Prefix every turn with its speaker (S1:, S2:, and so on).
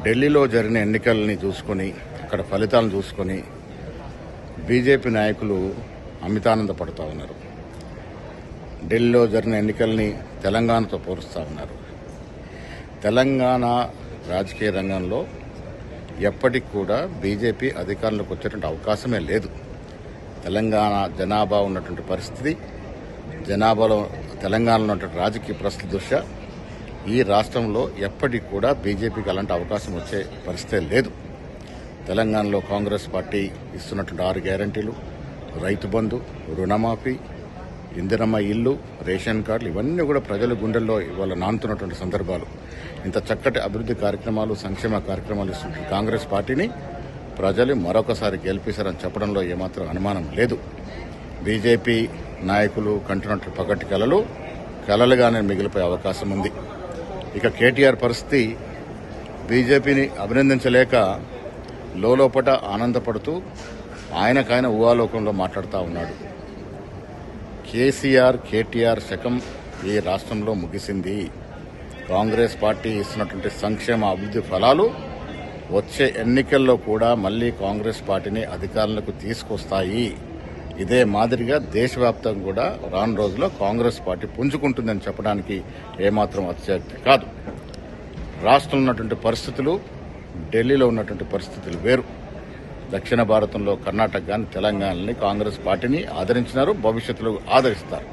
S1: ఢిల్లీలో జరిగిన ఎన్నికల్ని చూసుకొని అక్కడ ఫలితాలను చూసుకొని బీజేపీ నాయకులు అమితానందపడుతూ ఉన్నారు. ఢిల్లీలో జరిగిన ఎన్నికల్ని తెలంగాణతో పోలుస్తూ ఉన్నారు. తెలంగాణ రాజకీయ రంగంలో ఎప్పటికి కూడా బీజేపీ అధికారంలోకి వచ్చేటువంటి అవకాశమే లేదు. తెలంగాణ జనాభా ఉన్నటువంటి పరిస్థితి, జనాభాలో తెలంగాణలో ఉన్నటువంటి రాజకీయ పరిస్థితి దృష్ట్యా ఈ రాష్ట్రంలో ఎప్పటికి కూడా బీజేపీకి అలాంటి అవకాశం వచ్చే పరిస్థితే లేదు. తెలంగాణలో కాంగ్రెస్ పార్టీ ఇస్తున్నటువంటి 6 గ్యారంటీలు, రైతు బంధు, రుణమాఫీ, ఇందిరమ్మ ఇల్లు, రేషన్ కార్డులు ఇవన్నీ కూడా ప్రజల గుండెల్లో ఇవాళ నానుతున్నటువంటి సందర్భాలు. ఇంత చక్కటి అభివృద్ధి కార్యక్రమాలు, సంక్షేమ కార్యక్రమాలు ఇస్తున్న కాంగ్రెస్ పార్టీని ప్రజలు మరొకసారి గెలిపిస్తారని చెప్పడంలో ఏమాత్రం అనుమానం లేదు. బీజేపీ నాయకులు కంటున్నట్లు పగటి కలలుగానే మిగిలిపోయే అవకాశం ఉంది. ఇక కేటీఆర్ పరిస్థితి, బీజేపీని అభినందించలేక లోపట ఆనందపడుతూ ఆయనకాయన ఊహాలోకంలో మాట్లాడుతూ ఉన్నాడు. కేటీఆర్ శకం ఈ రాష్ట్రంలో ముగిసింది. కాంగ్రెస్ పార్టీ ఇస్తున్నటువంటి సంక్షేమ అభివృద్ధి ఫలాలు వచ్చే ఎన్నికల్లో కూడా మళ్లీ కాంగ్రెస్ పార్టీని అధికారంలోకి తీసుకొస్తాయి. ఇదే మాదిరిగా దేశవ్యాప్తంగా కూడా రాను రోజుల్లో కాంగ్రెస్ పార్టీ పుంజుకుంటుందని చెప్పడానికి ఏమాత్రం అతిశయోక్తి కాదు. రాష్ట్రంలో ఉన్నటువంటి పరిస్థితులు, ఢిల్లీలో ఉన్నటువంటి పరిస్థితులు వేరు. దక్షిణ భారతంలో కర్ణాటక కానీ తెలంగాణని కాంగ్రెస్ పార్టీని ఆదరించినారు, భవిష్యత్తులో ఆదరిస్తారు.